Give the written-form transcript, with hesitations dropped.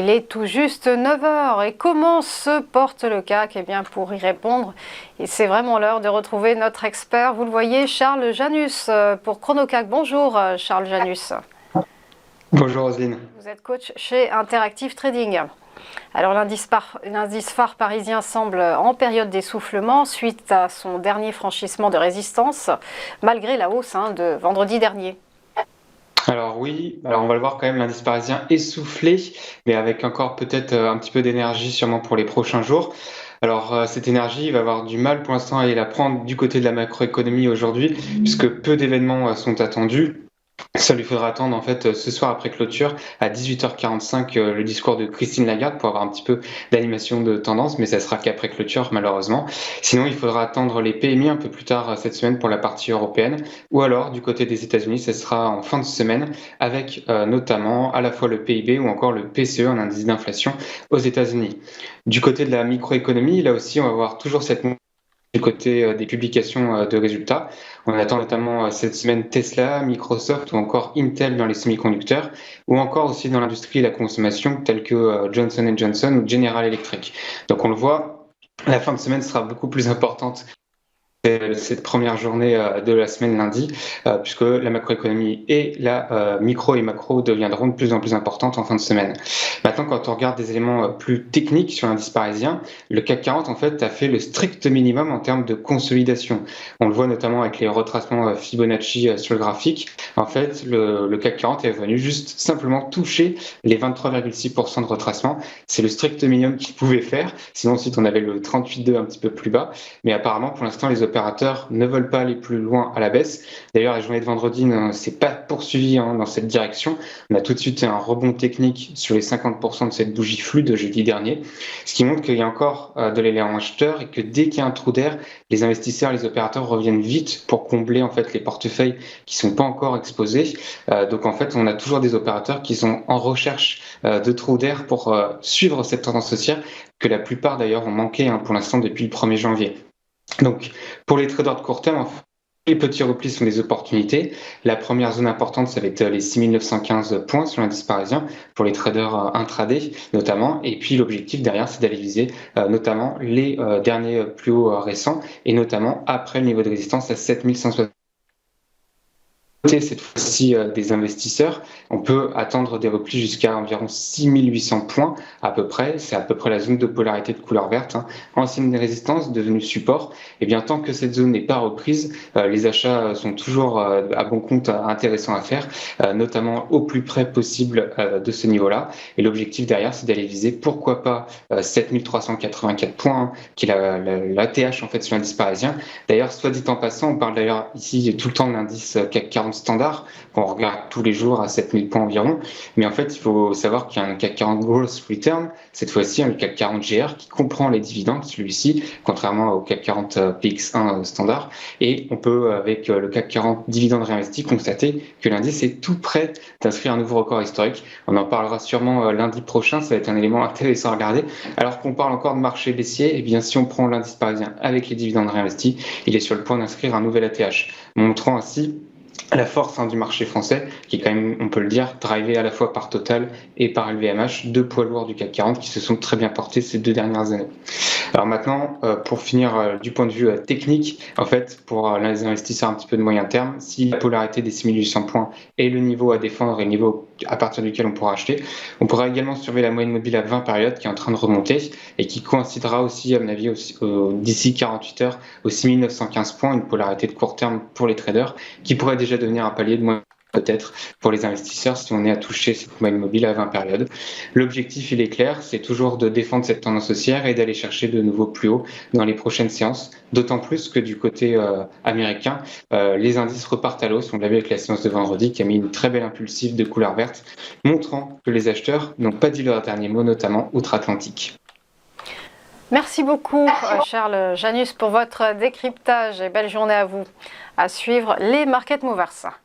Il est tout juste 9 heures et comment se porte le CAC? Eh bien, pour y répondre, et c'est vraiment l'heure de retrouver notre expert, vous le voyez, Charles Janus pour ChronoCAC. Bonjour Charles Janus. Bonjour Roselyne. Vous êtes coach chez Interactive Trading. Alors l'indice phare parisien semble en période d'essoufflement suite à son dernier franchissement de résistance, malgré la hausse de vendredi dernier. Alors oui, on va le voir quand même, l'indice parisien essoufflé, mais avec encore peut-être un petit peu d'énergie sûrement pour les prochains jours. Alors cette énergie, il va avoir du mal pour l'instant à aller la prendre du côté de la macroéconomie aujourd'hui, puisque peu d'événements sont attendus. Ça lui faudra attendre en fait ce soir après clôture à 18h45 le discours de Christine Lagarde pour avoir un petit peu d'animation de tendance, mais ça sera qu'après clôture malheureusement. Sinon, il faudra attendre les PMI un peu plus tard cette semaine pour la partie européenne, ou alors du côté des États-Unis, ça sera en fin de semaine avec notamment à la fois le PIB ou encore le PCE, un indice d'inflation aux États-Unis. Du côté de la microéconomie, là aussi, on va voir toujours cette du côté des publications de résultats. On attend notamment cette semaine Tesla, Microsoft ou encore Intel dans les semi-conducteurs, ou encore aussi dans l'industrie et la consommation tels que Johnson & Johnson ou General Electric. Donc on le voit, la fin de semaine sera beaucoup plus importante cette première journée de la semaine lundi, puisque la macroéconomie et la micro et macro deviendront de plus en plus importantes en fin de semaine. Maintenant, quand on regarde des éléments plus techniques sur l'indice parisien, le CAC 40 en fait a fait le strict minimum en termes de consolidation. On le voit notamment avec les retracements Fibonacci sur le graphique. En fait, le CAC 40 est venu juste simplement toucher les 23,6% de retracement. C'est le strict minimum qu'il pouvait faire. Sinon, ensuite, on avait le 38,2 un petit peu plus bas. Mais apparemment, pour l'instant, les opérateurs ne veulent pas aller plus loin à la baisse. D'ailleurs, la journée de vendredi ne s'est pas poursuivie dans cette direction. On a tout de suite un rebond technique sur les 50% de cette bougie flux de jeudi dernier, ce qui montre qu'il y a encore de l'élan acheteur et que dès qu'il y a un trou d'air, les investisseurs, les opérateurs reviennent vite pour combler en fait les portefeuilles qui sont pas encore exposés. Donc en fait, on a toujours des opérateurs qui sont en recherche de trous d'air pour suivre cette tendance haussière que la plupart d'ailleurs ont manqué pour l'instant depuis le 1er janvier. Donc, pour les traders de court terme, les petits replis sont des opportunités. La première zone importante, ça va être les 6915 points sur l'indice parisien pour les traders intraday notamment. Et puis l'objectif derrière, c'est d'aller viser notamment les derniers plus hauts récents et notamment après le niveau de résistance à 7160. Cette fois-ci des investisseurs, on peut attendre des replis jusqu'à environ 6800 points à peu près. C'est à peu près la zone de polarité de couleur verte, ancienne résistance devenue support. Et bien tant que cette zone n'est pas reprise, les achats sont toujours à bon compte intéressants à faire, notamment au plus près possible de ce niveau-là. Et l'objectif derrière, c'est d'aller viser pourquoi pas 7384 points, qui est l'ATH en fait sur l'indice parisien. D'ailleurs, soit dit en passant, on parle d'ailleurs ici tout le temps de l'indice CAC 40 standard qu'on regarde tous les jours à 7000 points environ, mais en fait il faut savoir qu'il y a un CAC 40 Growth Return, cette fois-ci le CAC 40 GR qui comprend les dividendes, celui-ci, contrairement au CAC 40 PX1 standard, et on peut avec le CAC 40 dividendes réinvestis constater que l'indice est tout prêt d'inscrire un nouveau record historique. On en parlera sûrement lundi prochain, ça va être un élément intéressant à regarder. Alors qu'on parle encore de marché baissier, et bien si on prend l'indice parisien avec les dividendes réinvestis, il est sur le point d'inscrire un nouvel ATH, montrant ainsi la force du marché français, qui est quand même, on peut le dire, drivé à la fois par Total et par LVMH, deux poids lourds du CAC 40 qui se sont très bien portés ces 2 dernières années. Alors maintenant, pour finir du point de vue technique, en fait, pour les investisseurs un petit peu de moyen terme, si la polarité des 6800 points est le niveau à défendre et le niveau à partir duquel on pourra acheter, on pourra également surveiller la moyenne mobile à 20 périodes qui est en train de remonter et qui coïncidera aussi, à mon avis, d'ici 48 heures aux 6915 points, une polarité de court terme pour les traders qui pourrait déjà devenir un palier de moins peut-être pour les investisseurs si on est à toucher cette moyenne mobile à 20 périodes. L'objectif, il est clair, c'est toujours de défendre cette tendance haussière et d'aller chercher de nouveaux plus hauts dans les prochaines séances, d'autant plus que du côté américain, les indices repartent à l'hausse. On l'a vu avec la séance de vendredi qui a mis une très belle impulsive de couleur verte, montrant que les acheteurs n'ont pas dit leur dernier mot, notamment outre-Atlantique. Merci beaucoup Charles Janus pour votre décryptage et belle journée à vous. À suivre les Market Movers.